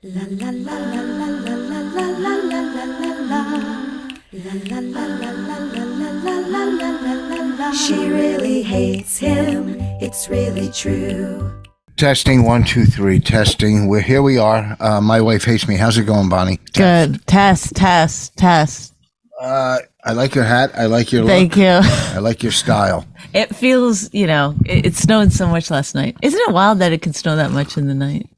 La la la la la la la la la la la la la. La la la la la la la la la la la la. She really hates him. It's really true. Testing 1 2 3. Testing. Here we are. My wife hates me. How's it going, Bonnie? Good. Test. I like your hat. I like your look. Thank you. I like your style. It feels, it snowed so much last night. Isn't it wild that it can snow that much in the night?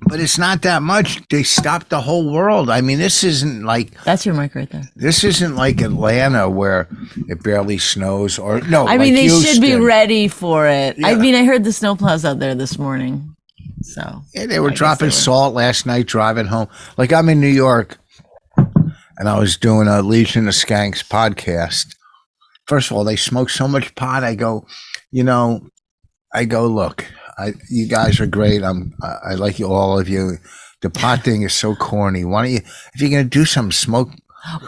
But it's not that much. They stopped the whole world. I mean, this isn't like That's your mic right there. this isn't like Atlanta where it barely snows or no. I mean, like they should be Houston. ready for it. Yeah. I mean, I heard the snowplows out there this morning. So Yeah, they were I guess dropping they were. salt last night driving home. Like I'm in New York, and I was doing a Legion of Skanks podcast. First of all, they smoke so much pot. I go, look, you guys are great. I like you, all of you. The pot thing is so corny. Why don't you, if you're gonna do something, smoke?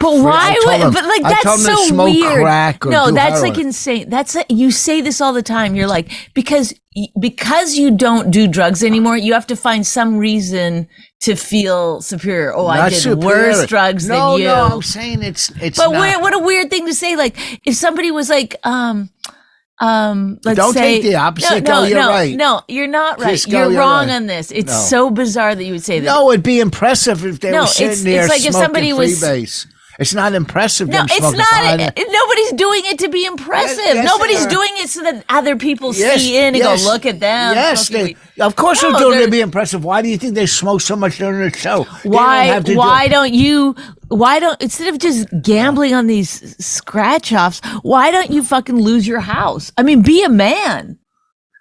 But why would? But like I told that's them to so smoke weird. crack or No, do that's like heroin. insane. You say this all the time. You're like because you don't do drugs anymore. You have to find some reason to feel superior. Oh, I Not did superior. worse drugs no, than you. No, I'm saying it's. But not. what a weird thing to say. Like if somebody was like, let's Don't say take the opposite. Go, you're right. No, you're not right. Just go, You're you're wrong right. on this. It's No. so bizarre that you would say that. No, it'd be impressive if they No, were sitting it's there like if smoking somebody was- freebase. It's not impressive. No, them it's smoking not. pot. Nobody's doing it to be impressive. Yes, Nobody's they are. doing it so that other people Yes, see in and yes. go, look at them. Yes, smoking weed." of course No, they're doing it they're- to be impressive. Why do you think they smoke so much during the show? They don't Why have to don't instead of just gambling on these scratch offs, why don't you fucking lose your house? I mean, be a man.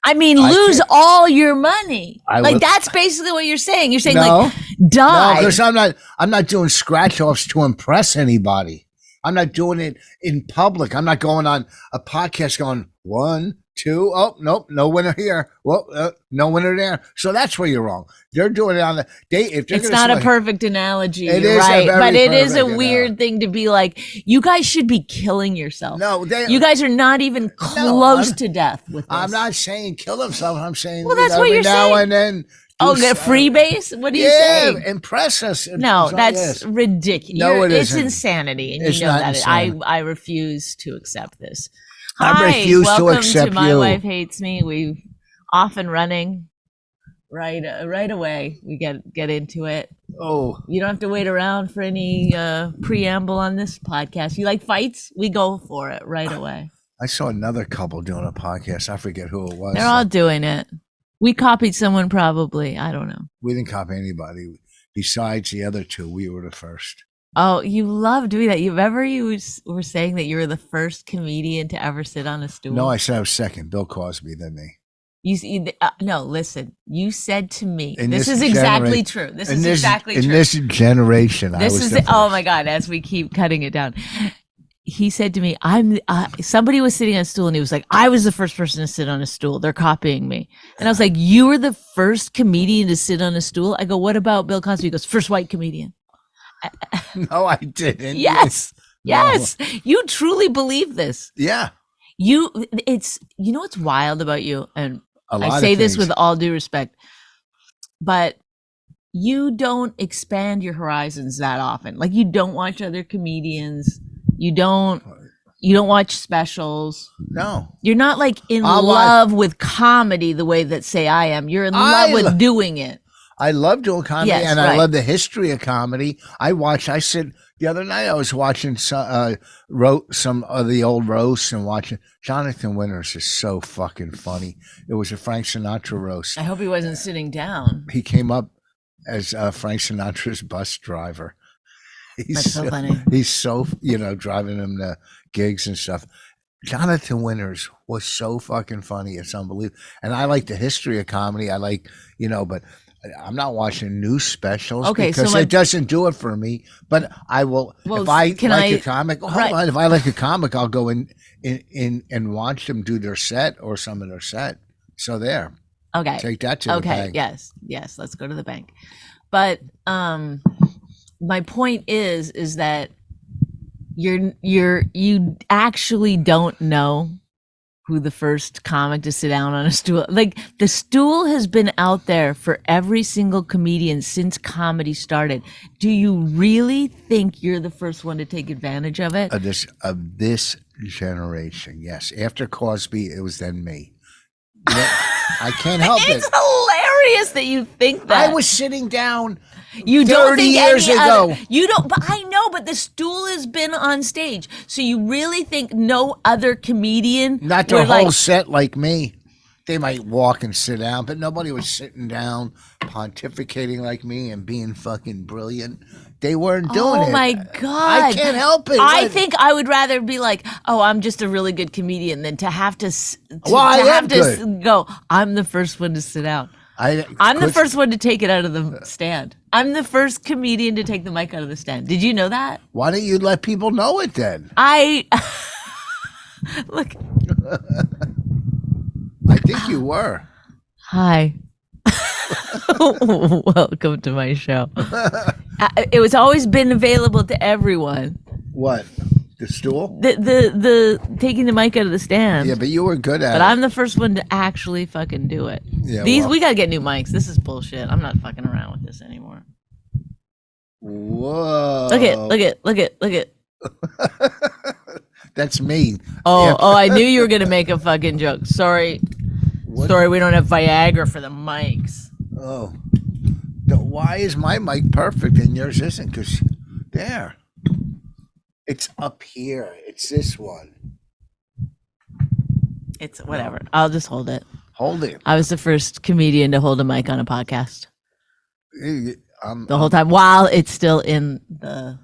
I mean, lose can't- all your money. I Like would- that's basically what you're saying. You're saying No. like die. No, because I'm not doing scratch offs to impress anybody. I'm not doing it in public. I'm not going on a podcast going 1 2. Oh nope, no winner here. Well, no winner there. So that's where you're wrong. They're doing it on the day. If they're It's gonna not a smoke- perfect analogy, It you're is a right? very But it is a perfect weird analogy. thing to be like, you guys should be killing yourself. No, You guys are not even close I'm- to death with this. I'm not saying kill themselves. I'm saying Well, that's what every you're now saying. and then. Oh, do get some- freebase? What are you Yeah, saying? impress us. No, So, that's yes. ridiculous. No, it It's isn't. insanity, and It's you know not that. insanity. I refuse to accept this. I Hi, refuse to welcome accept My you. Wife Hates Me. We've off and running right away. We get into it. Oh, You don't have to wait around for any preamble on this podcast. You like fights? We go for it right away. I saw another couple doing a podcast. I forget who it was. They're all doing it. We copied someone probably. I don't know. We didn't copy anybody. Besides the other two, we were the first. Oh, you love doing that. You were saying that you were the first comedian to ever sit on a stool. No, I said I was second. Bill Cosby, then me. No, listen. You said to me, In this this is exactly genera- true. This In is this, exactly in true. this generation, I This was is the the, oh first. my God, as we keep cutting it down. He said to me, somebody was sitting on a stool and he was like, I was the first person to sit on a stool. They're copying me. And I was like, you were the first comedian to sit on a stool? I go, what about Bill Cosby? He goes, first white comedian. No, I didn't. Yes. No. Yes. You truly believe this. Yeah. You know what's wild about you? And A lot I of say this things. with all due respect, but you don't expand your horizons that often. Like you don't watch other comedians. You don't watch specials. No. You're not like in I'll watch- love with comedy the way that say I am. You're in I love with lo- doing it. I love doing comedy, Yes, and I right. love the history of comedy. The other night I was watching some of the old roasts and watching. Jonathan Winters is so fucking funny. It was a Frank Sinatra roast. I hope he wasn't sitting down. He came up as Frank Sinatra's bus driver. That's so funny. He's so, driving him to gigs and stuff. Jonathan Winters was so fucking funny. It's unbelievable. And I like the history of comedy. I like, but I'm not watching new specials Okay, because so it doesn't do it for me. But I will, Well, if I can like I- a comic, hold right. on. If I like a comic, I'll go in and watch them do their set or some of their set. So there, Okay. take that to the Okay. bank. Yes. Let's go to the bank. But my point is that you actually don't know who the first comic to sit down on a stool. Like the stool has been out there for every single comedian since comedy started. Do you really think you're the first one to take advantage of it? Of this generation, yes. After Cosby, it was then me. You know, I can't help it. It's hilarious that you think that. I was sitting down You don't 30 think years any ago. You don't, but I know, but the stool has been on stage. So you really think no other comedian? Not their would, whole like, set like me. They might walk and sit down, but nobody was sitting down pontificating like me and being fucking brilliant. They weren't doing it. Oh my God. I can't help it. I What? think I would rather be like, oh, I'm just a really good comedian than to have to, Well, I to am have to good. go, I'm the first one to sit down. I'm the first one to take it out of the stand. I'm the first comedian to take the mic out of the stand. Did you know that? Why don't you let people know it then? Look. I think you were. Hi. Welcome to my show. It was always been available to everyone. What? The stool? The taking the mic out of the stand. Yeah, but you were good at But it. I'm the first one to actually fucking do it. Yeah, We gotta get new mics. This is bullshit. I'm not fucking around with this anymore. Whoa. Look it. That's me. Oh, I knew you were gonna make a fucking joke. Sorry, we don't have Viagra for the mics. Oh. Why is my mic perfect and yours isn't? Because there. It's up here. It's this one. It's whatever. I'll just hold it. Hold it. I was the first comedian to hold a mic on a podcast The the whole time while it's still in the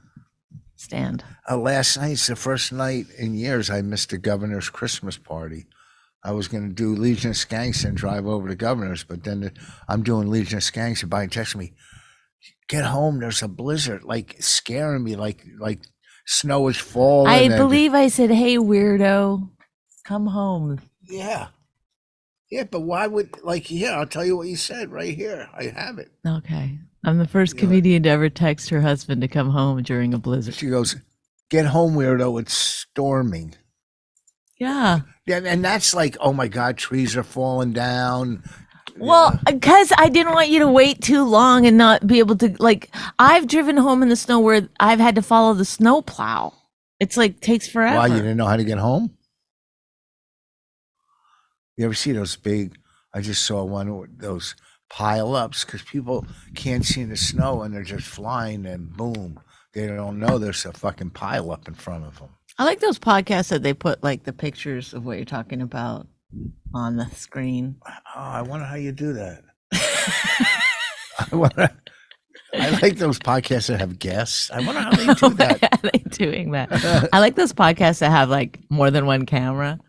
stand. Last night's the first night in years I missed the governor's Christmas party. I was going to do Legion of Skanks and drive over to Governor's, but then I'm doing Legion of Skanks and Biden texted me, get home, there's a blizzard, like scaring me, like snow is falling. I believe I said, hey, weirdo, come home. Yeah. Yeah, but why would, I'll tell you what you said right here. I have it. Okay. I'm the first comedian to ever text her husband to come home during a blizzard. She goes, get home, weirdo, it's storming. Yeah. Yeah, and that's like, oh my God, trees are falling down. Well, because I didn't want you to wait too long and not be able to, I've driven home in the snow where I've had to follow the snow plow. It's takes forever. Why, you didn't know how to get home? You ever see those I just saw one of those pile-ups because people can't see the snow and they're just flying and boom. They don't know there's a fucking pile-up in front of them. I like those podcasts that they put the pictures of what you're talking about on the screen. Oh, I wonder how you do that. I like those podcasts that have guests. I wonder how they do that. Why are they doing that? I like those podcasts that have more than one camera.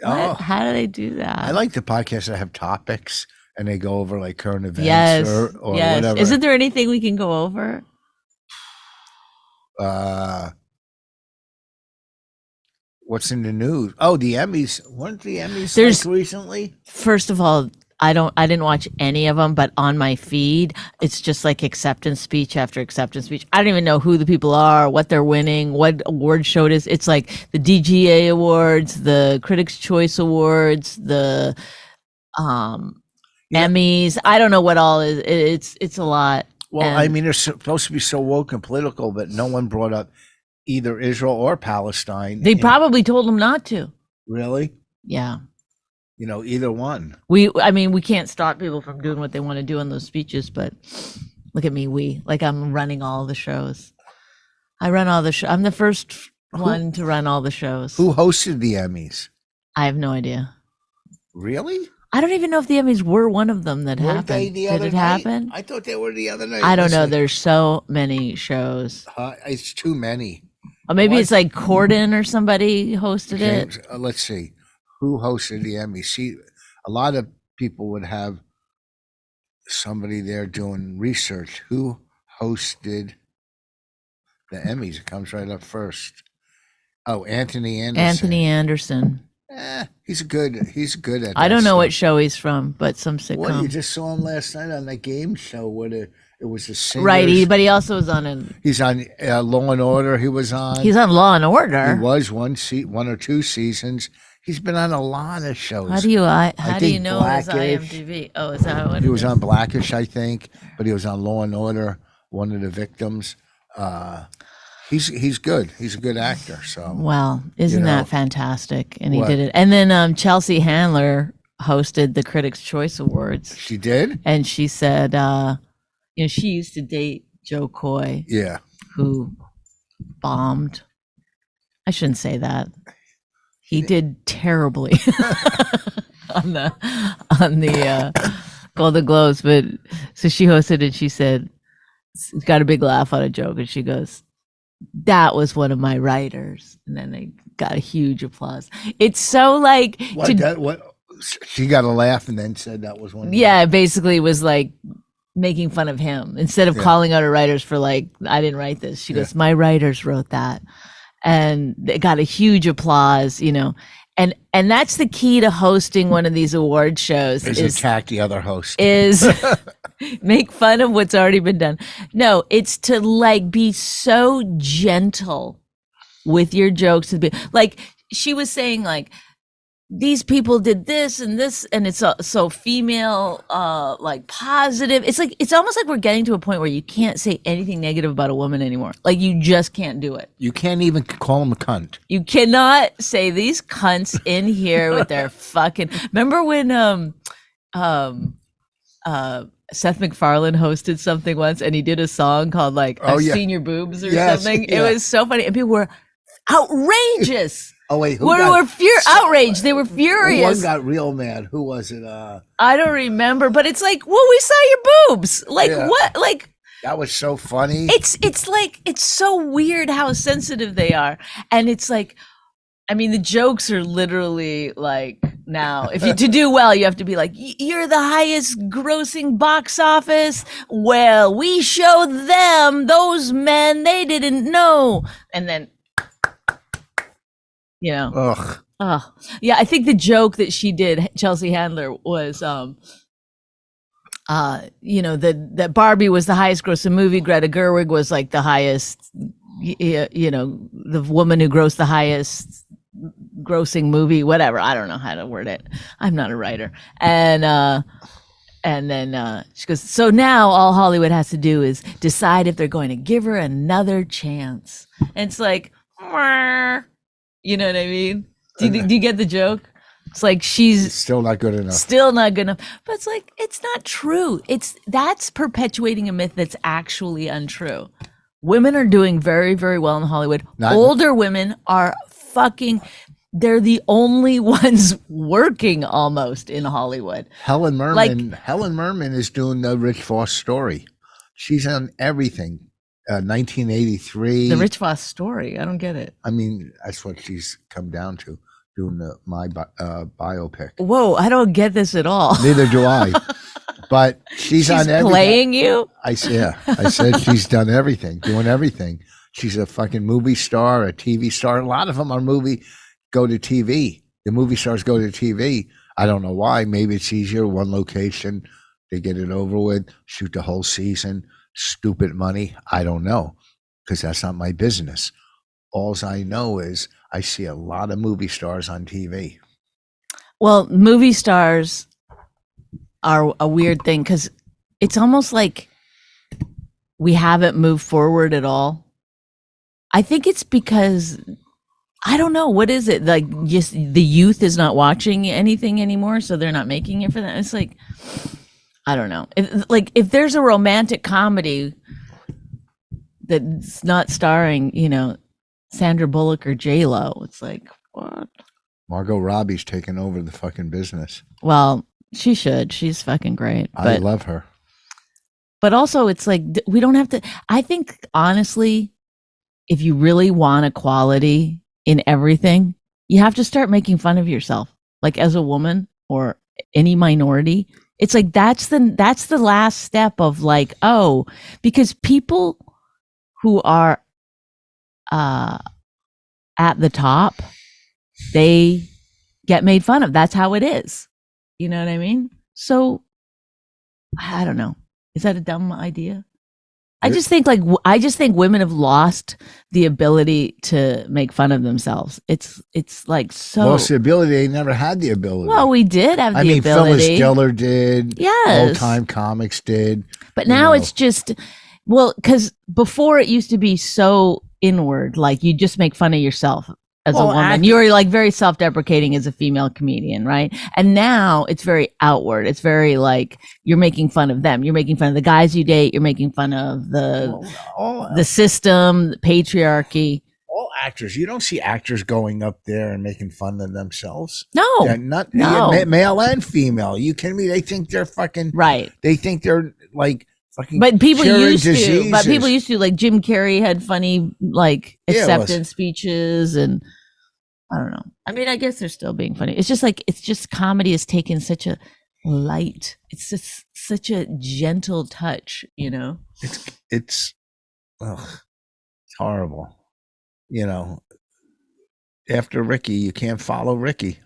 Oh. How do they do that? I like the podcasts that have topics and they go over current events yes, or yes. whatever. Isn't there anything we can go over? What's in the news? Oh, the Emmys. Weren't the Emmys There's- recently? First of all, I didn't watch any of them, but on my feed, it's just acceptance speech after acceptance speech. I don't even know who the people are, what they're winning, what award show it is. It's like the DGA Awards, the Critics' Choice Awards, the Emmys. I don't know what all is. It's a lot. Well, And- I mean, they're supposed to be so woke and political, but no one brought up either Israel or Palestine. They probably told them not to. Really? Yeah. Either one. We can't stop people from doing what they want to do in those speeches, but look at me. I'm running all the shows. I run all the shows. I'm the first one to run all the shows. Who hosted the Emmys? I have no idea. Really? I don't even know if the Emmys were one of them that Weren't they happened. the Did other it night? happen? I thought they were the other night. I don't know. Listen, There's so many shows. it's too many. Or maybe What? it's Corden or somebody hosted James, it. let's see. Who hosted the Emmys? See, a lot of people would have somebody there doing research. Who hosted the Emmys? It comes right up first. Oh, Anthony Anderson. Anthony Anderson. He's good at that I don't know stuff. what show he's from, but some Well, you sitcom. just saw him last night on that game show where It was the singers. Right, but he also was on He's on Law and Order. He was on. He's on Law and Order. He was one or two seasons. He's been on a lot of shows. How do you know his Blackish. IMDb? Oh, is that what He was on Blackish, I think, but he was on Law and Order, one of the victims. He's good. He's a good actor. So well, isn't that fantastic? And he What? did it. And then Chelsea Handler hosted the Critics' Choice Awards, she did. and she said, she used to date Joe Coy, Yeah. who bombed. I shouldn't say that. He did terribly on the Golden Globes, but so she hosted and she said, got a big laugh on a joke, and she goes, "That was one of my writers," and then they got a huge applause. It's so like What? She got a laugh and then said that was one. Yeah, it basically was like making fun of him instead of calling out her writers for like, I didn't write this. She goes, my writers wrote that. And it got a huge applause, and that's the key to hosting one of these award shows is attack the other host. Is make fun of what's already been done. No, it's to like be so gentle with your jokes. To be like, she was saying like, these people did this, and it's so female, like positive. It's like, it's almost like we're getting to a point where you can't say anything negative about a woman anymore. Like, you just can't do it. You can't even call him a cunt. You cannot say these cunts in here with their fucking. Remember when Seth MacFarlane hosted something once, and he did a song called like "I've Seen Your Boobs" or something. It was so funny, and people were outrageous. Oh wait, outraged. They were furious. One got real mad. Who was it? I don't remember, but it's like, well, we saw your boobs. Like what? Like that was so funny. It's like, it's so weird how sensitive they are, and it's like, I mean, the jokes are literally like, now if you to do well, you have to be like, you're the highest grossing box office. Well, we showed them, those men, they didn't know, and then. Ugh. Yeah, I think the joke that she did, Chelsea Handler, was that Barbie was the highest grossing movie, Greta Gerwig was like the highest, the woman who grossed the highest grossing movie, whatever. I don't know how to word it. I'm not a writer. And then she goes, so now all Hollywood has to do is decide if they're going to give her another chance. And it's like, you know what I mean? Do you get the joke? It's like, she's still not good enough. Still not good enough. But it's like, it's not true. That's perpetuating a myth that's actually untrue. Women are doing very, very well in Hollywood. Older women are they're the only ones working almost in Hollywood. Helen Merman is doing the Rich Voss Story. She's on everything. 1983. The Rich Voss Story. I don't get it. I mean, that's what she's come down to, doing my biopic. Whoa, I don't get this at all. Neither do I. But she's on everything. Playing you? I said she's done everything, doing everything. She's a fucking movie star, a TV star. A lot of them are go to TV. The movie stars go to TV. I don't know why. Maybe it's easier. One location, they get it over with, shoot the whole season. Stupid money. I don't know, because that's not my business. All I know is I see a lot of movie stars on TV. Well, movie stars are a weird thing, because it's almost like we haven't moved forward at all. I think it's because, I don't know, what is it? Like, just the youth is not watching anything anymore, so they're not making it for them. It's like, I don't know. If there's a romantic comedy that's not starring, Sandra Bullock or J-Lo, it's like, what? Margot Robbie's taking over the fucking business. Well, she should. She's fucking great. I love her. But also, it's like, we don't have to. I think, honestly, if you really want equality in everything, you have to start making fun of yourself, like as a woman or any minority. It's like, that's the last step of like, because people who are at the top, they get made fun of. That's how it is. You know what I mean? So I don't know. Is that a dumb idea? I just think women have lost the ability to make fun of themselves. It's like so. Lost the ability. They never had the ability. Well, we did have the ability. Phyllis Diller did. Yes. Old time comics did. But now it's just, well, because before it used to be so inward, like you just make fun of yourself as a woman. You were like very self-deprecating as a female comedian, right? And now it's very outward. It's very like you're making fun of them. You're making fun of the guys you date. You're making fun of the system, the patriarchy. All actors. You don't see actors going up there and making fun of themselves. No. Male and female. You kidding me? They think they're fucking right. They think they're like fucking. But people used diseases. to. But people used to, like Jim Carrey had funny like acceptance speeches, and I don't know. I mean, I guess they're still being funny. It's just comedy has taken such a light. It's just such a gentle touch, you know. It's horrible. You know, after Ricky, you can't follow Ricky.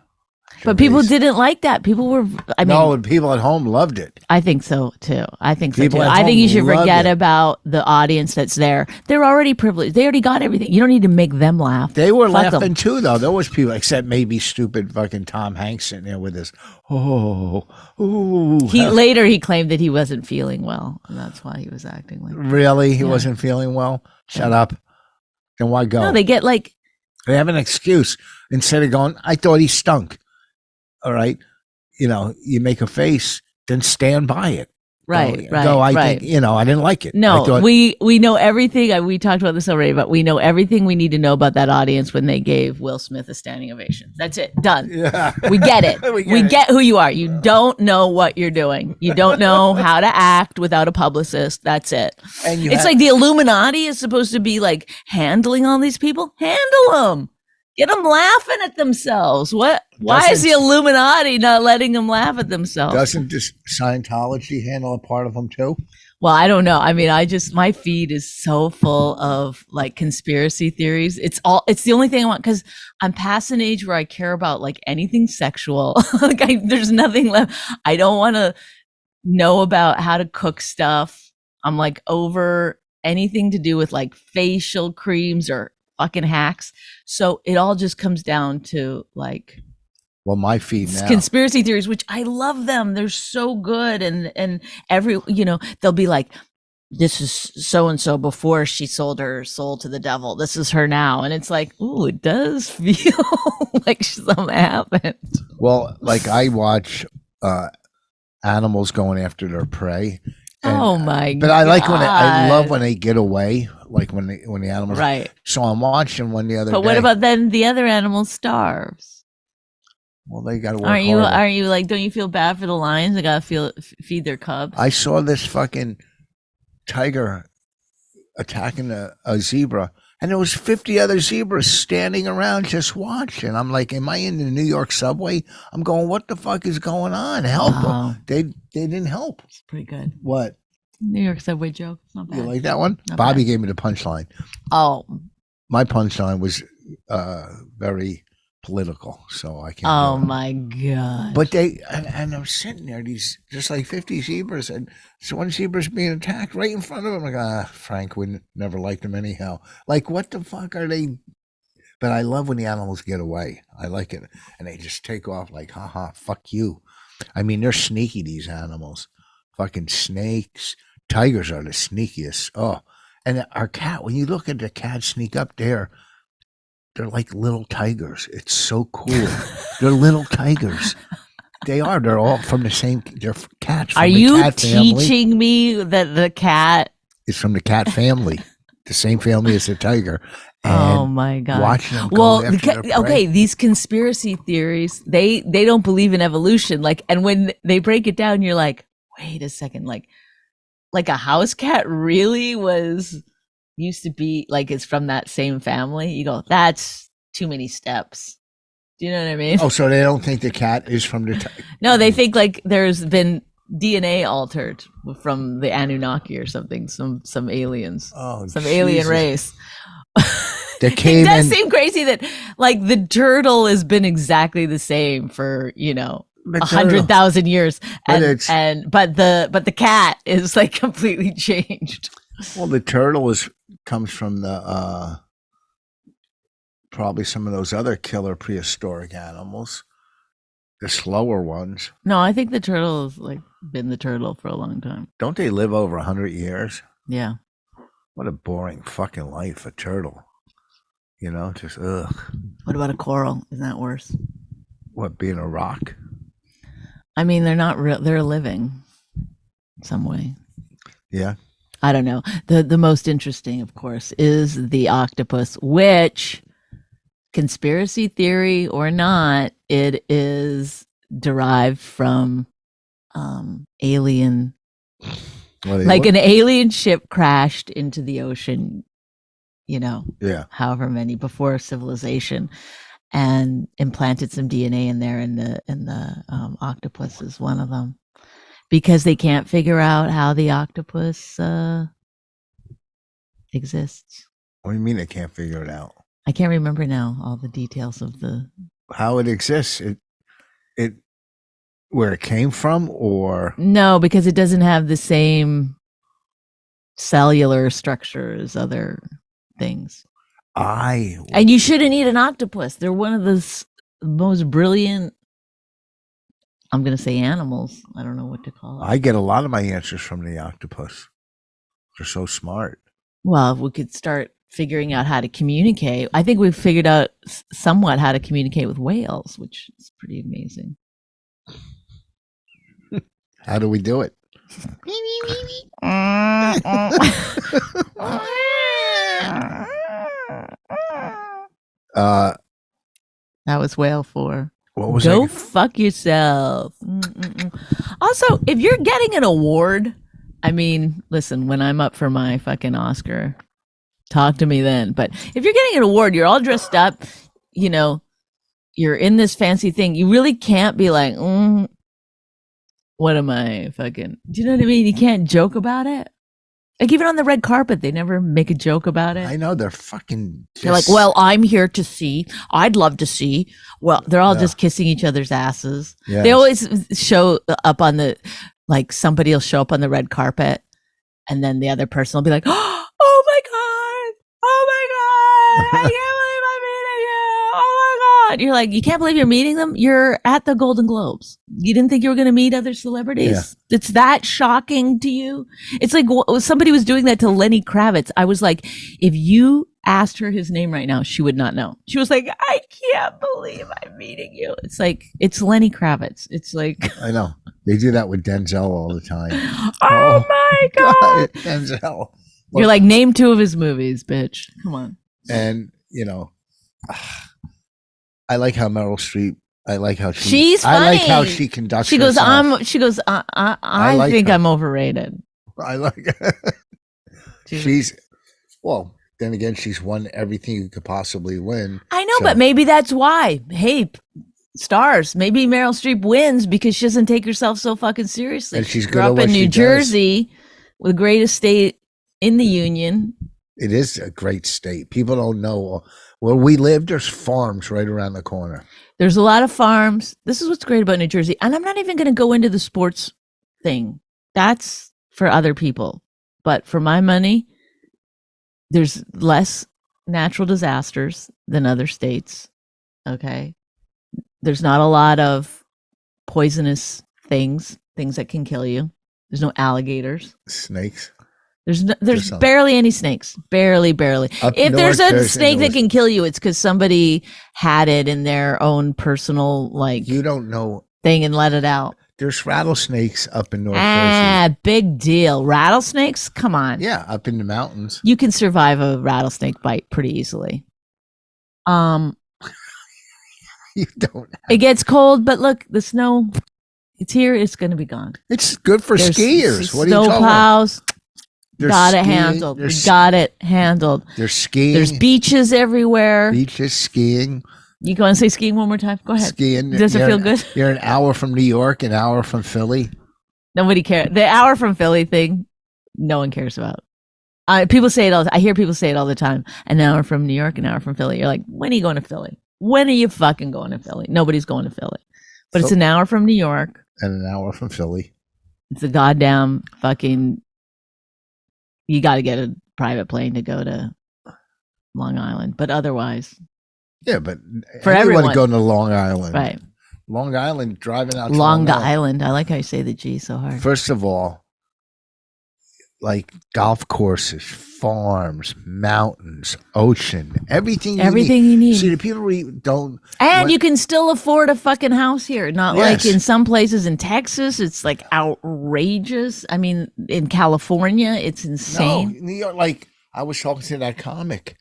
But people didn't like that. People were, and people at home loved it. I think so too. I think you should forget about the audience that's there. They're already privileged. They already got everything. You don't need to make them laugh. They were laughing too, though. There was people, except maybe stupid fucking Tom Hanks sitting there with his, Later he claimed that he wasn't feeling well, and that's why he was acting like that. Really? He wasn't feeling well? Shut up. Then why go? No, they have an excuse. Instead of going, I thought he stunk. All right. You know, you make a face, then stand by it. Right. I think, I didn't like it. No, we know everything. We talked about this already, but we know everything we need to know about that audience when they gave Will Smith a standing ovation. That's it. Done. Yeah. We get it. we get who you are. You don't know what you're doing. You don't know how to act without a publicist. That's it. And it's like the Illuminati is supposed to be like handling all these people. Handle them. Get them laughing at themselves. What? Why is the Illuminati not letting them laugh at themselves? Doesn't just Scientology handle a part of them too? Well, I don't know. I mean, my feed is so full of like conspiracy theories. It's the only thing I want, because I'm past an age where I care about like anything sexual. There's nothing left. I don't want to know about how to cook stuff. I'm like over anything to do with like facial creams or fucking hacks. So it all just comes down to like, well, my feed now, conspiracy theories, which I love them. They're so good. And every, they'll be like, this is so-and-so before she sold her soul to the devil. This is her now. And it's like, ooh, it does feel like something happened. Well, like I watch animals going after their prey. Oh my god! But I like I love when they get away, like when the animals. Right. So I'm watching one the other day. But what about then the other animal starves? Well, they got to work. Aren't you like? Don't you feel bad for the lions? They got to feed their cubs. I saw this fucking tiger attacking a zebra, and there was 50 other zebras standing around just watching. I'm like, am I in the New York subway? I'm going, what the fuck is going on? Help them. They didn't help. It's pretty good. What? New York subway joke. Not bad. You like that one? Not Bobby bad. gave me the punchline. Oh. My punchline was very political, so I can't. Oh my god! But and I'm sitting there, these just like 50 zebras, and so one zebra's being attacked right in front of him. Like, Frank would never liked him anyhow. Like, what the fuck are they? But I love when the animals get away. I like it, and they just take off like, haha, fuck you. I mean, they're sneaky, these animals. Fucking snakes, tigers are the sneakiest. Oh, and our cat. When you look at the cat sneak up there. They're like little tigers. It's so cool. They're little tigers. They are. They're all from the same. They're cats. From are the you cat teaching me that the cat is from the cat family, the same family as the tiger? And oh my god! Watching them go after their prey. These conspiracy theories, they don't believe in evolution. Like, and when they break it down, you're like, wait a second, like a house cat really used to be like it's from that same family. You go, that's too many steps. Do you know what I mean? Oh, so they don't think the cat is from the no, they think like there's been DNA altered from the Anunnaki or something, some aliens, some alien race. That came it does seem crazy that like the turtle has been exactly the same for But 100,000 years, But but the cat is like completely changed. Well, the turtle comes from the probably some of those other killer prehistoric animals, the slower ones. No, I think the turtle has like been the turtle for a long time. Don't they live over 100 years? Yeah. What a boring fucking life, a turtle. You know, just ugh. What about a coral? Isn't that worse? What, being a rock? I mean, they're not real. They're living some way. Yeah. I don't know. The most interesting, of course, is the octopus, which, conspiracy theory or not, it is derived from alien, like an alien ship crashed into the ocean, Yeah. however many before civilization, and implanted some DNA in there, and the octopus is one of them, because they can't figure out how the octopus exists. What do you mean they can't figure it out? I can't remember now all the details of how it exists. It where it came from, or no, because it doesn't have the same cellular structure as other things. And you shouldn't eat an octopus. They're one of the most brilliant, I'm going to say, animals. I don't know what to call it. I get a lot of my answers from the octopus. They're so smart. Well, if we could start figuring out how to communicate. I think we've figured out somewhat how to communicate with whales, which is pretty amazing. How do we do it? That was whale 4. What was Go that? fuck yourself. Also, if you're getting an award, I mean, listen, when I'm up for my fucking Oscar, talk to me then. But if you're getting an award, you're all dressed up, you're in this fancy thing. You really can't be like, what am I fucking, do you know what I mean? You can't joke about it. Like, even on the red carpet, they never make a joke about it. I know, they're fucking they're like, well, I'm here to see. I'd love to see. Well, they're all just kissing each other's asses. Yes. They always show up on somebody will show up on the red carpet, and then the other person will be like, oh my God. Oh my God. I can't believe I'm meeting you. Oh my God. You're like, you can't believe you're meeting them? You're at the Golden Globes. You didn't think you were going to meet other celebrities? Yeah. It's that shocking to you? It's like somebody was doing that to Lenny Kravitz. I was like, if you asked her his name right now, she would not know. She was like, I can't believe I'm meeting you. It's like, it's Lenny Kravitz. It's like, I know. They do that with Denzel all the time. Oh my God. Denzel. You're like, name 2 of his movies, bitch. Come on. And, I like how Meryl Streep, I like how she's funny. I like how she conducts herself. I think her. I'm overrated. I like well, then again, she's won everything you could possibly win. I know, but maybe that's why. Hey, stars, maybe Meryl Streep wins because she doesn't take herself so fucking seriously. And she's grew up in New Jersey, with the greatest state in the union. It is a great state. People don't know where we live. There's farms right around the corner. There's a lot of farms. This is what's great about New Jersey. And I'm not even going to go into the sports thing. That's for other people. But for my money, there's less natural disasters than other states. Okay. There's not a lot of poisonous things that can kill you. There's no alligators. Snakes. There's barely any snakes. Barely. If there's a snake that can kill you, it's because somebody had it in their own personal, you don't know thing and let it out. There's rattlesnakes up in North Jersey. Big deal. Rattlesnakes? Come on. Yeah, up in the mountains. You can survive a rattlesnake bite pretty easily. You don't. It gets cold, but look, the snow, it's here. It's going to be gone. It's good for skiers. What are you talking about? Snowplows. Got it handled. We got it handled. There's skiing. There's beaches everywhere. Beaches, skiing. You go and say skiing one more time? Go ahead. Skiing. Does it feel good? You're an hour from New York, an hour from Philly. Nobody cares. The hour from Philly thing, no one cares about. People say it all. I hear people say it all the time. An hour from New York, an hour from Philly. You're like, when are you going to Philly? When are you fucking going to Philly? Nobody's going to Philly. But it's an hour from New York. And an hour from Philly. It's a goddamn fucking. You got to get a private plane to go to Long Island, but otherwise, Yeah, but for anyone everyone going to Long Island, right? Long Island, driving out to Long Island. I like how you say the G so hard. First of all, like golf courses, farms, mountains, ocean, everything you need. See, the people don't. And you can still afford a fucking house here. Not like in some places in Texas, it's like outrageous. I mean, in California, it's insane. No, New York, like I was talking to that comic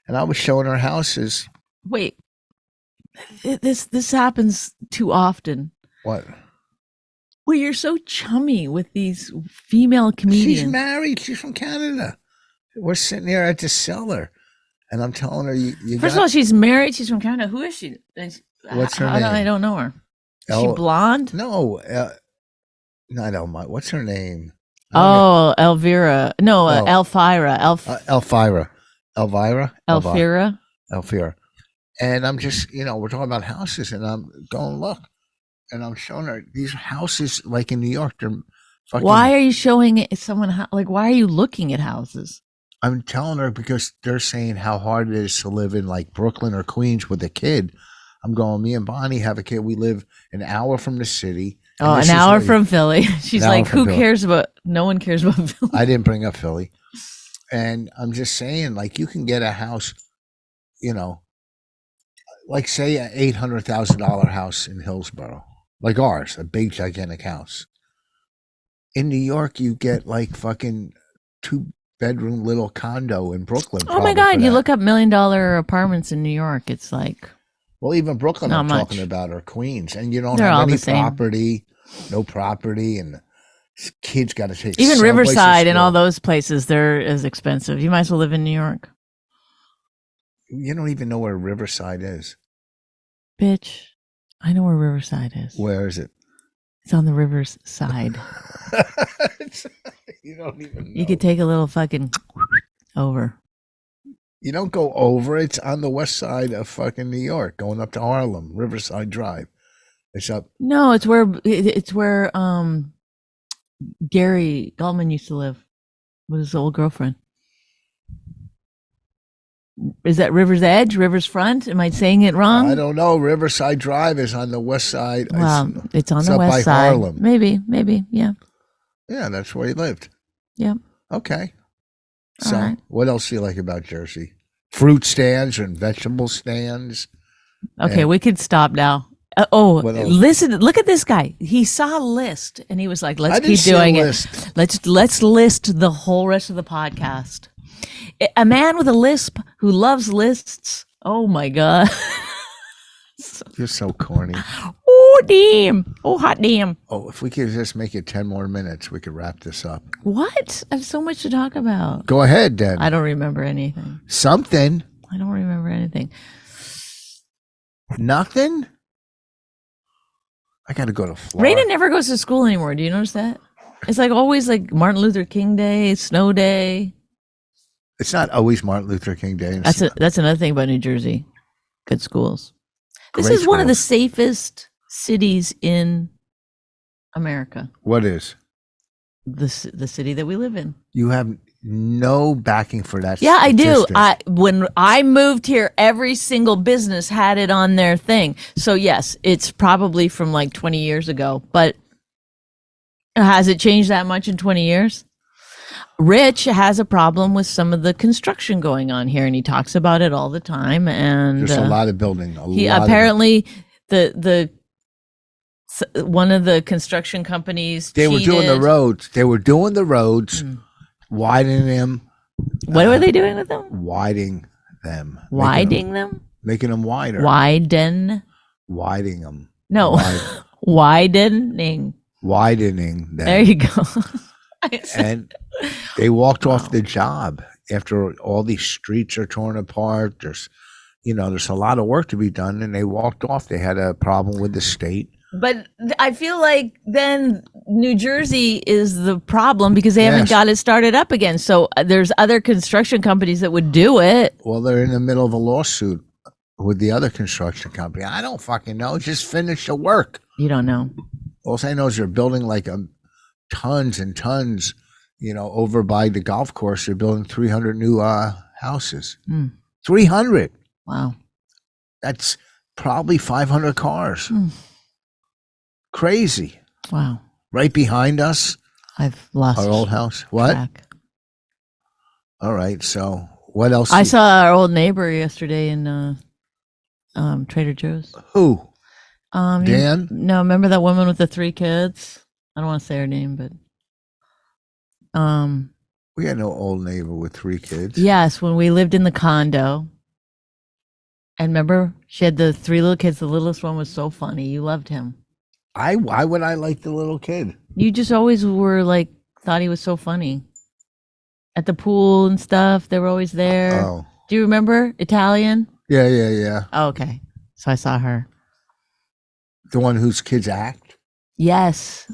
and I was showing her houses. Wait, this happens too often. What? Well, you're so chummy with these female comedians. She's married. She's from Canada. We're sitting there at the cellar, and I'm telling her, "You." First of all, she's married. She's from Canada. Who is she? What's her name? I don't know her. Is she blonde? No, not Elma. What's her name? Oh, Elvira. No, Elvira. Elvira. Elvira. Elvira. And I'm just, we're talking about houses, and I'm going, look. And I'm showing her these houses, like in New York, they're fucking. Why are you showing someone, why are you looking at houses? I'm telling her because they're saying how hard it is to live in like Brooklyn or Queens with a kid. I'm going, me and Bonnie have a kid. We live an hour from the city. Oh, an hour from Philly. She's like, who cares about, no one cares about Philly. I didn't bring up Philly. And I'm just saying, like, you can get a house, like say an $800,000 house in Hillsborough. Like ours, a big, gigantic house. In New York, you get like fucking 2-bedroom little condo in Brooklyn. Oh my God, you look up $1 million apartments in New York. It's like. Well, even Brooklyn I'm talking about, or Queens. And you don't have any property, no property, and kids got to take even Riverside and all those places, they're as expensive. You might as well live in New York. You don't even know where Riverside is. Bitch. I know where Riverside is. Where is it? It's on the river's side. You don't even know. You could take a little fucking over. You don't go over. It's on the west side of fucking New York, going up to Harlem, Riverside Drive. It's up. No, it's where Gary Gulman used to live with his old girlfriend. Is that River's Edge, River's Front? Am I saying it wrong? I don't know. Riverside Drive is on the west side. Well, it's on the west side. Harlem. Maybe, yeah. Yeah, that's where he lived. Yep. Okay. So, What else do you like about Jersey? Fruit stands and vegetable stands. Okay, we could stop now. Listen! Look at this guy. He saw a list and he was like, "Let's keep doing it. Let's list the whole rest of the podcast." A man with a lisp who loves lists. Oh my God. You're so corny. Oh, damn. Oh, hot damn. Oh, if we could just make it 10 more minutes, we could wrap this up. What? I have so much to talk about. Go ahead, then. I don't remember anything. Something. I don't remember anything. Nothing? I got to go to Florida. Raina never goes to school anymore. Do you notice that? It's like always like Martin Luther King Day, snow day. It's not always Martin Luther King Day. That's another thing about New Jersey. Good schools. This is one of the safest cities in America. What is? The city that we live in. You have no backing for that. Yeah, statistic. I do. When I moved here, every single business had it on their thing. So yes, it's probably from like 20 years ago, but has it changed that much in 20 years? Rich has a problem with some of the construction going on here, and he talks about it all the time. And there's a lot of building. Apparently the one of the construction companies They were doing the roads. Widening them. What were they doing with them? Widening them. Widening them? Making them wider. Widening them. No. Widening. Widening them. There you go. And they walked off the job after all these streets are torn apart. There's a lot of work to be done, and they walked off. They had a problem with the state. But I feel like then New Jersey is the problem because they haven't got it started up again. So there's other construction companies that would do it. Well, they're in the middle of a lawsuit with the other construction company? I don't fucking know. Just finish the work. You don't know. All I know is they're building like tons and tons, over by the golf course. They're building 300 new houses. 300. Wow. That's probably 500 cars. Crazy. Wow. Right behind us, I've lost our old house. What? track. All right. So what else? I saw our old neighbor yesterday in Trader Joe's. Who? Dan? No, remember that woman with the 3 kids? I don't want to say her name, but We had no old neighbor with 3 kids. yes, when we lived in the condo. And remember, she had the 3 little kids. The littlest one was so funny. You loved him. Why would I like the little kid? You just always were like, thought he was so funny. At the pool and stuff, they were always there. Oh. Do you remember Italian? Yeah. Oh, okay. So I saw her. The one whose kids act? Yes.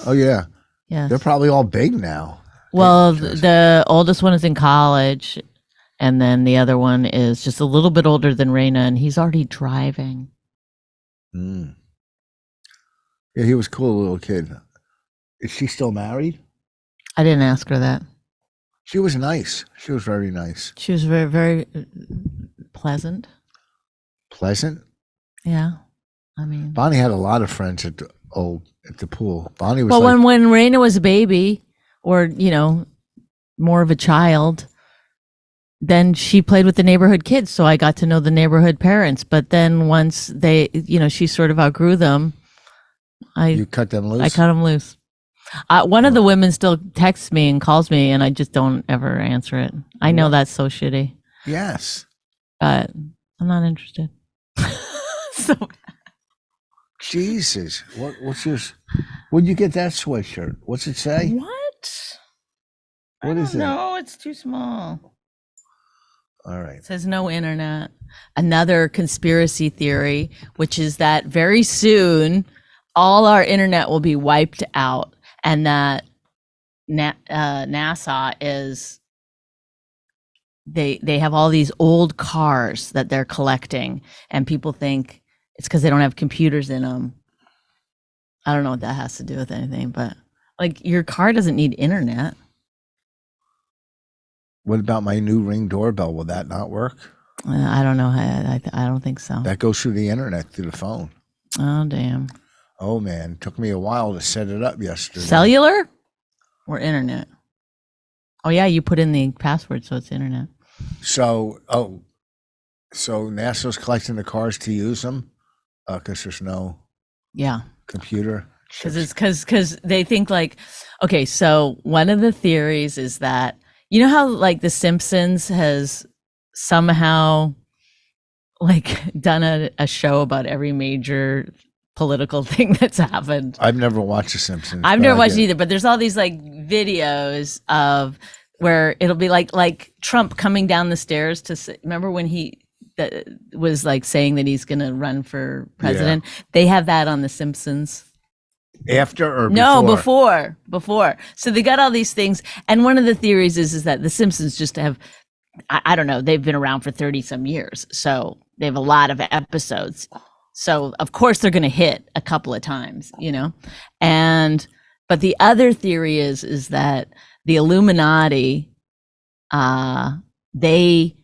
Oh, yeah. Yes. They're probably all big now. Well, the oldest one is in college, and then the other one is just a little bit older than Raina, and he's already driving. Yeah, he was a cool little kid. Is she still married? I didn't ask her that. She was nice. She was very nice. She was very, very pleasant. Pleasant? Yeah. I mean, Bonnie had a lot of friends at the pool. Bonnie was well, when Raina was a baby, or more of a child, then she played with the neighborhood kids, so I got to know the neighborhood parents. But then once they, she sort of outgrew them, you cut them loose? I cut them loose. One of the women still texts me and calls me, and I just don't ever answer it. I know that's so shitty. Yes. But I'm not interested. So Jesus. What's yours? Where'd you get that sweatshirt? What's it say? what? What is it? No, it's too small. All right. It says no internet. Another conspiracy theory, which is that very soon all our internet will be wiped out, and that NASA is they have all these old cars that they're collecting, and people think it's because they don't have computers in them. I don't know what that has to do with anything, but like your car doesn't need internet. What about my new Ring doorbell? Will that not work? I don't know. I don't think so. That goes through the internet, through the phone. Oh, damn. Oh, man. Took me a while to set it up yesterday. Cellular or internet? Oh, yeah, you put in the password, so it's internet. So NASA's collecting the cars to use them because there's no computer. Because they think like, okay, so one of the theories is that, how like The Simpsons has somehow like done a show about every major political thing that's happened. I've never watched The Simpsons. I've never watched it either, but there's all these like videos of where it'll be like Trump coming down the stairs to remember when he was like saying that he's going to run for president. Yeah. They have that on The Simpsons. After or before? No, before. So they got all these things, and one of the theories is that The Simpsons just have, I don't know, they've been around for 30 some years, so they have a lot of episodes. So of course they're going to hit a couple of times, but the other theory is that the Illuminati, they,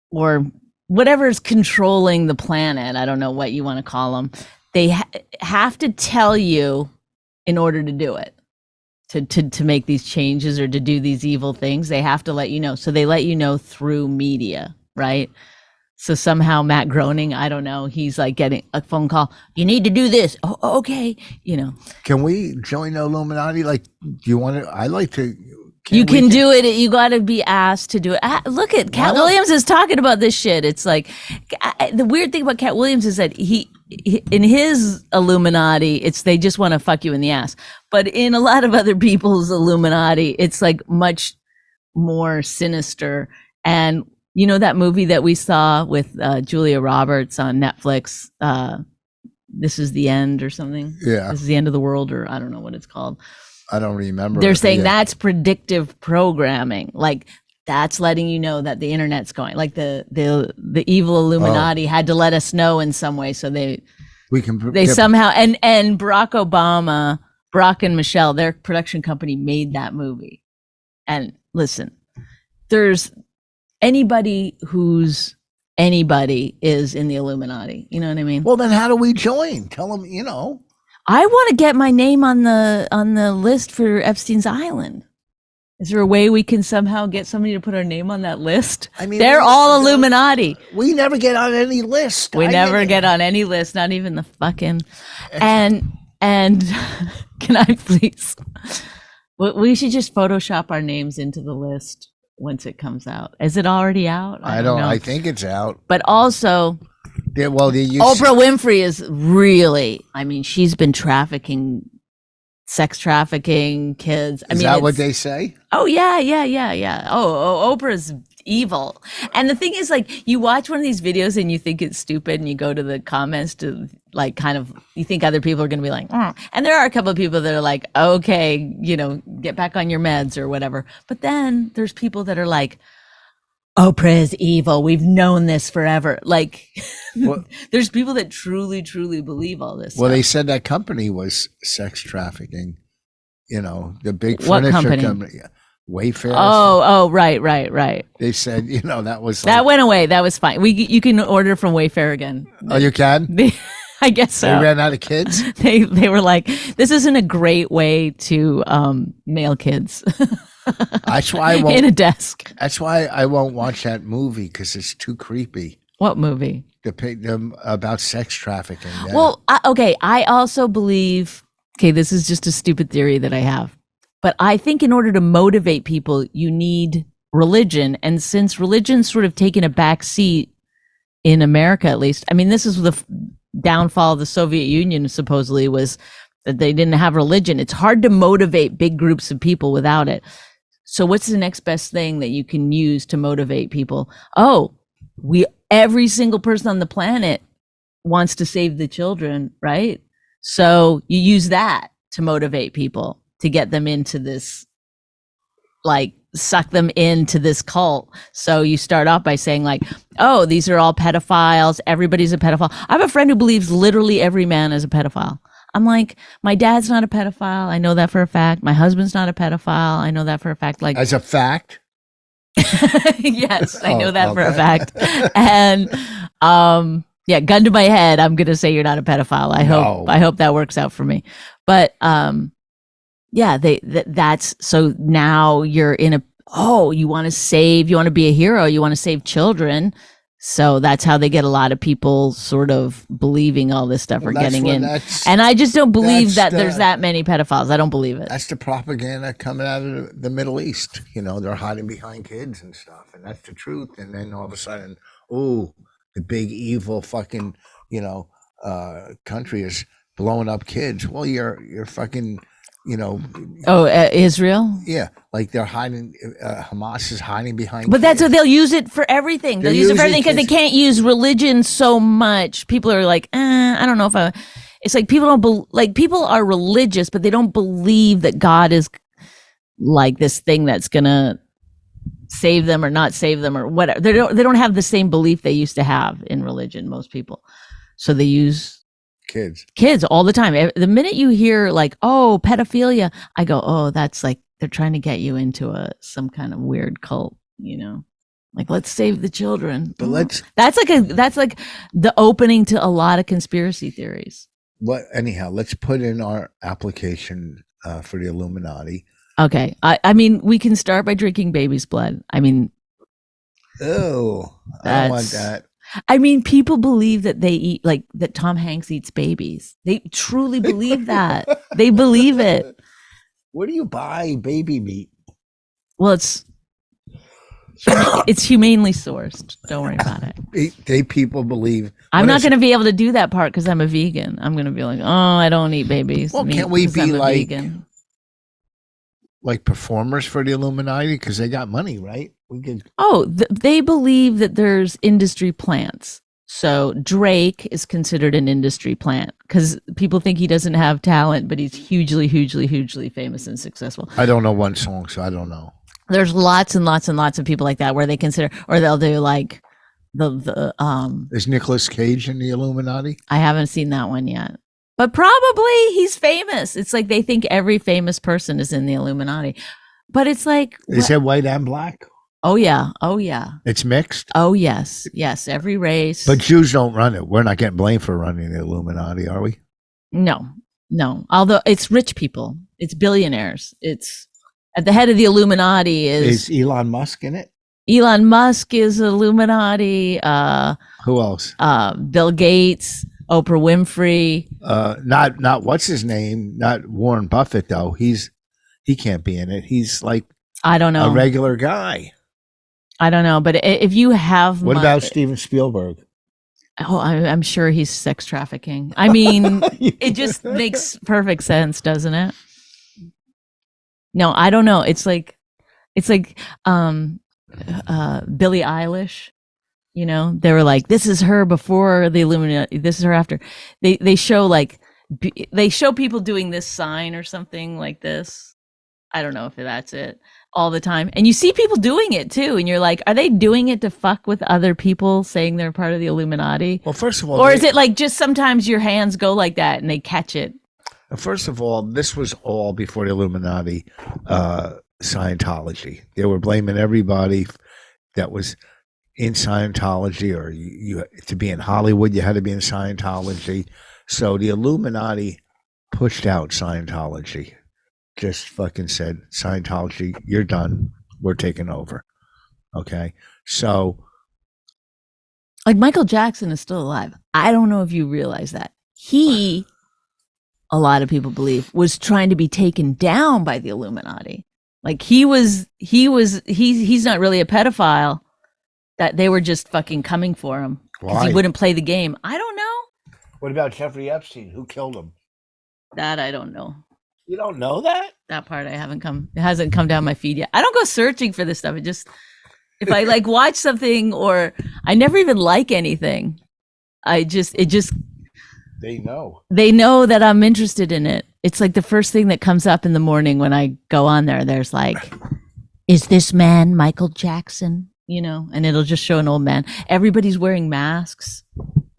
or whatever is controlling the planet, I don't know what you want to call them, they have to tell you in order to do it, to make these changes or to do these evil things. They have to let you know. So they let you know through media, right? So somehow Matt Groening, I don't know, he's like getting a phone call. You need to do this. Oh, okay. Can we join the Illuminati? Like, do you want to? I like to. You can do it. You got to be asked to do it. Look at Cat Williams is talking about this shit. It's like the weird thing about Cat Williams is that he in his Illuminati, it's they just want to fuck you in the ass. But in a lot of other people's Illuminati, it's like much more sinister. And that movie that we saw with Julia Roberts on Netflix, This Is the End or something? Yeah. This is the End of the World, or I don't know what it's called. I don't remember. They're saying that's predictive programming. Like that's letting you know that the internet's going. Like the evil Illuminati had to let us know in some way, so they somehow and Barack Obama, Barack and Michelle, their production company made that movie. And listen, there's anybody who's anybody is in the Illuminati. You know what I mean? Well, then how do we join? Tell them, I want to get my name on the list for Epstein's Island. Is there a way we can somehow get somebody to put our name on that list? I mean, they're all Illuminati. We never get on any list. We never get on any list, not even the fucking. And can I please? We should just Photoshop our names into the list once it comes out. Is it already out? I don't know. I think it's out. But also, Oprah Winfrey is really. I mean, she's been sex trafficking kids. Is that what they say? Oh yeah. Oprah's evil. And the thing is, like, you watch one of these videos and you think it's stupid, and you go to the comments to like kind of, you think other people are going to be like, and there are a couple of people that are like, okay, get back on your meds or whatever. But then there's people that are like, Oprah is evil. We've known this forever. Like, there's people that truly, truly believe all this. Well, stuff. They said that company was sex trafficking. The big what furniture company? Wayfair. Oh, right. They said, that was that went away. That was fine. You can order from Wayfair again. Oh, you can? I guess so. They ran out of kids. They were like, this isn't a great way to mail kids. That's why I won't. In a desk. That's why I won't watch that movie, because it's too creepy. What movie? About sex trafficking. Yeah. Well, I also believe. Okay, this is just a stupid theory that I have, but I think in order to motivate people, you need religion, and since religion's sort of taken a back seat in America, at least. I mean, this is the downfall of the Soviet Union. Supposedly, was that they didn't have religion. It's hard to motivate big groups of people without it. So what's the next best thing that you can use to motivate people? Every single person on the planet wants to save the children, right? So you use that to motivate people, to get them into this, like, suck them into this cult. So you start off by saying, like, oh, these are all pedophiles. Everybody's a pedophile. I have a friend who believes literally every man is a pedophile. I'm like, my dad's not a pedophile. I know that for a fact. My husband's not a pedophile. I know that for a fact. Like, as a fact? Yes, I know that for a fact. And gun to my head, I'm gonna say you're not a pedophile. I hope that works out for me. But that's so now you're in you want to be a hero, you want to save children. So that's how they get a lot of people sort of believing all this stuff or getting in. And I just don't believe that there's that many pedophiles. I don't believe it. That's the propaganda coming out of the Middle East. They're hiding behind kids and stuff. And that's the truth. And then all of a sudden, the big evil fucking, country is blowing up kids. Well, you're fucking, Israel? Yeah. Like they're hiding, Hamas is hiding behind But kids. that's what they'll use it for everything. They'll use it for everything because they can't use religion so much. People are like, I don't know if it's like people don't people are religious, but they don't believe that God is like this thing that's gonna save them or not save them or whatever. They don't have the same belief they used to have in religion, most people. So they use kids all the time. The minute you hear like, oh, pedophilia, I go, oh, that's like they're trying to get you into some kind of weird cult, like, let's save the children. But that's like the opening to a lot of conspiracy theories. Anyhow, let's put in our application for the Illuminati. Okay. I mean, we can start by drinking baby's blood. I mean, I don't want that. I mean, people believe that they eat, like, that Tom Hanks eats babies. They truly believe that. They believe it. Where do you buy baby meat? Well, it's humanely sourced. Don't worry about it. People believe. I'm not going to be able to do that part because I'm a vegan. I'm going to be like, oh, I don't eat babies. Well, can't we be like performers for the Illuminati? Because they got money, right? They believe that there's industry plants. So Drake is considered an industry plant because people think he doesn't have talent, but he's hugely, hugely, hugely famous and successful. I don't know one song, so I don't know. There's lots and lots and lots of people like that where they consider, or they'll do like Is Nicolas Cage in the Illuminati? I haven't seen that one yet. But probably he's famous. It's like they think every famous person is in the Illuminati. But it's like, Is it white and black? oh yeah, oh yeah, It's mixed? oh yes, yes, every race. But Jews don't run it. We're not getting blamed for running the Illuminati, are we? No, no. Although it's rich people, it's billionaires. It's at the head of the Illuminati Is Elon Musk in it? Elon Musk is Illuminati. Who else? Bill Gates, Oprah Winfrey. Not what's his name? Not Warren Buffett though. He can't be in it. He's like I don't know. a regular guy. I don't know. But if you have, What about Steven Spielberg? Oh, I'm sure he's sex trafficking. I mean, it just makes perfect sense, doesn't it? No, I don't know. It's like Billie Eilish. You know, they were like, this is her before the Illuminati. This is her after. They show like they show people doing this sign or something like this. I don't know if that's it all the time. And you see people doing it too. And you're like, are they doing it to fuck with other people saying they're part of the Illuminati? Well, first of all, or is it like just sometimes your hands go like that and they catch it? First of all, this was all before the Illuminati, Scientology. They were blaming everybody that was in Scientology, or you to be in Hollywood, you had to be in Scientology. So the Illuminati pushed out Scientology. Just fucking said, Scientology, you're done. We're taking over. Okay. So, like Michael Jackson is still alive. I don't know if you realize that. He, a lot of people believe, was trying to be taken down by the Illuminati. Like he's not really a pedophile, that they were just fucking coming for him because he wouldn't play the game. I don't know. what about Jeffrey Epstein? Who killed him? That I don't know. You don't know that? That part it hasn't come down my feed yet. I don't go searching for this stuff. It just, if I like watch something, or I never even like anything, they know that I'm interested in it. It's like the first thing that comes up in the morning when I go on there. There's like, is this man Michael Jackson? You know, and it'll just show an old man. Everybody's wearing masks.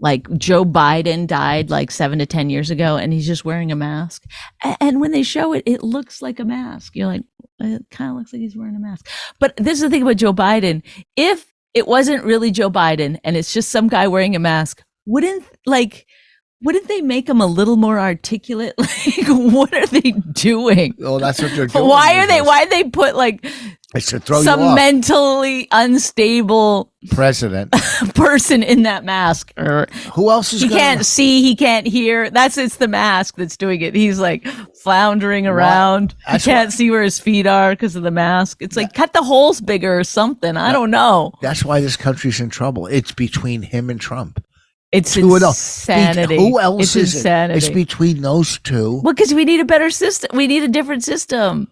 Like Joe Biden died like 7 to 10 years ago, and he's just wearing a mask. And when they show it, it looks like a mask. You're like, it kind of looks like he's wearing a mask. But this is the thing about Joe Biden. If it wasn't really Joe Biden and it's just some guy wearing a mask, wouldn't they make him a little more articulate? Like, what are they doing? Oh, that's what they're doing. Why did they put like it's to throw some you off. mentally unstable president person in that mask? Or who else is? He can't see, he can't hear. It's the mask that's doing it. He's like floundering around. He can't see where his feet are because of the mask. It's like cut the holes bigger or something. I don't know. That's why this country's in trouble. It's between him and Trump. It's insanity. Who else is insanity. It's between those two. Well, because we need a better system. We need a different system.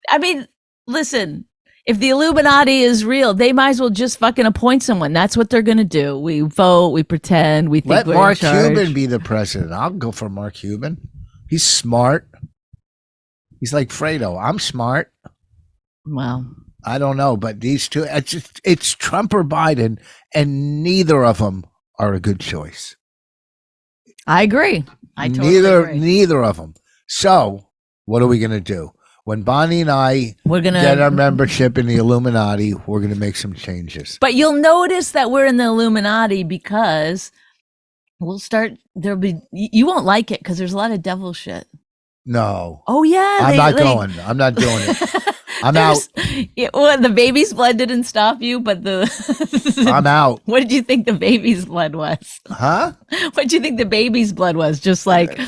I mean, listen, if the Illuminati is real, they might as well just fucking appoint someone. That's what they're going to do. We vote, we pretend, we think Let we're Mark in charge. Cuban be the president. I'll go for Mark Cuban. He's smart. He's like Fredo. I'm smart. Well, I don't know, but these two, it's Trump or Biden, and neither of them are a good choice. I agree. I totally agree. Neither of them. So, what are we going to do? When Bonnie and I get our membership in the Illuminati, we're going to make some changes. But you'll notice that we're in the Illuminati because you won't like it because there's a lot of devil shit. No. Oh, yeah. I'm not going. I'm not doing it. I'm out. The baby's blood didn't stop you, but I'm out. What did you think the baby's blood was? Huh? What did you think the baby's blood was? Just like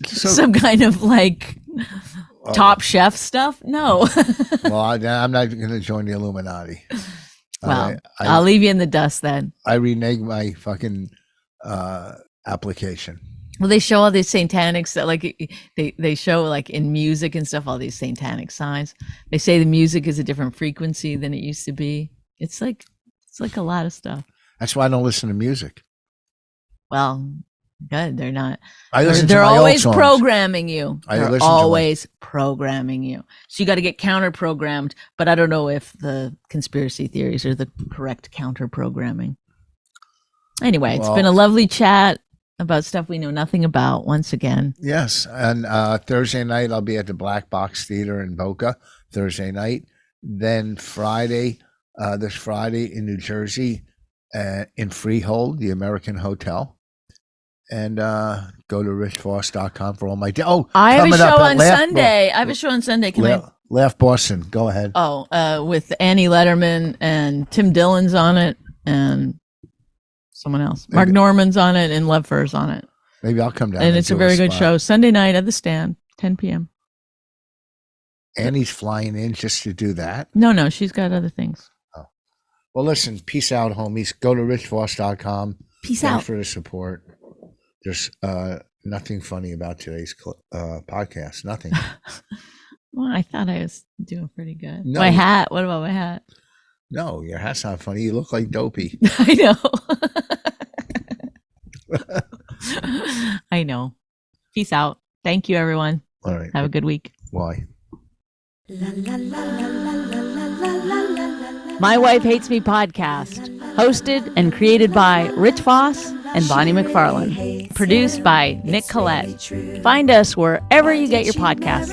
some kind of like Top Chef stuff? No. Well, I'm not going to join the Illuminati. Well, I'll leave you in the dust then. I renege my fucking application. Well, they show all these satanic stuff, like they show like in music and stuff, all these satanic signs. They say the music is a different frequency than it used to be. It's like a lot of stuff. That's why I don't listen to music. Well, Good. They're not. I listen to They're my old always songs. programming you. I They're listen to always programming you. So you got to get counter programmed. But I don't know if the conspiracy theories are the correct counter programming. Anyway, it's been a lovely chat about stuff we know nothing about once again. Yes. And Thursday night, I'll be at the Black Box Theater in Boca, Thursday night. Then Friday, this Friday in New Jersey, in Freehold, the American Hotel. And go to richvoss.com for all my I have a coming show up at on Laugh Sunday. I have a show on Sunday. Can I? Laugh Boston. Go ahead. Oh, with Annie Letterman and Tim Dillon's on it and someone else. Mark Norman's on it and Lev Fur's on it. Maybe I'll come down. And it's a very good show. Sunday night at the Stand, 10 p.m. Annie's flying in just to do that? No, she's got other things. Oh. Well, listen, peace out, homies. Go to richvoss.com. Peace Thanks out. for the support. There's nothing funny about today's podcast. Nothing. Well, I thought I was doing pretty good. No. My hat. What about my hat? No, your hat's not funny. You look like Dopey. I know. I know. Peace out. Thank you, everyone. All right. Have a good week. Why? My Wife Hates Me podcast, hosted and created by Rich Voss and Bonnie McFarlane. Produced by Nick Collette. Find us wherever you get your podcasts.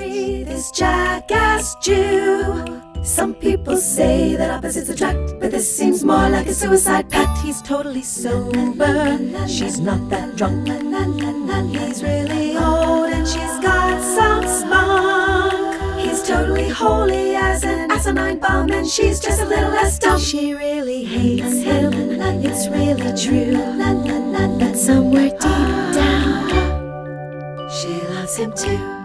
This jackass Jew. Some people say that opposites attract, but this seems more like a suicide pact. He's totally sober, she's not that drunk. He's really old and she's got some spunk. He's totally holy as an asinine bomb, and she's just a little less dumb. She really hates him, it's really true. But somewhere deep down, she loves him too.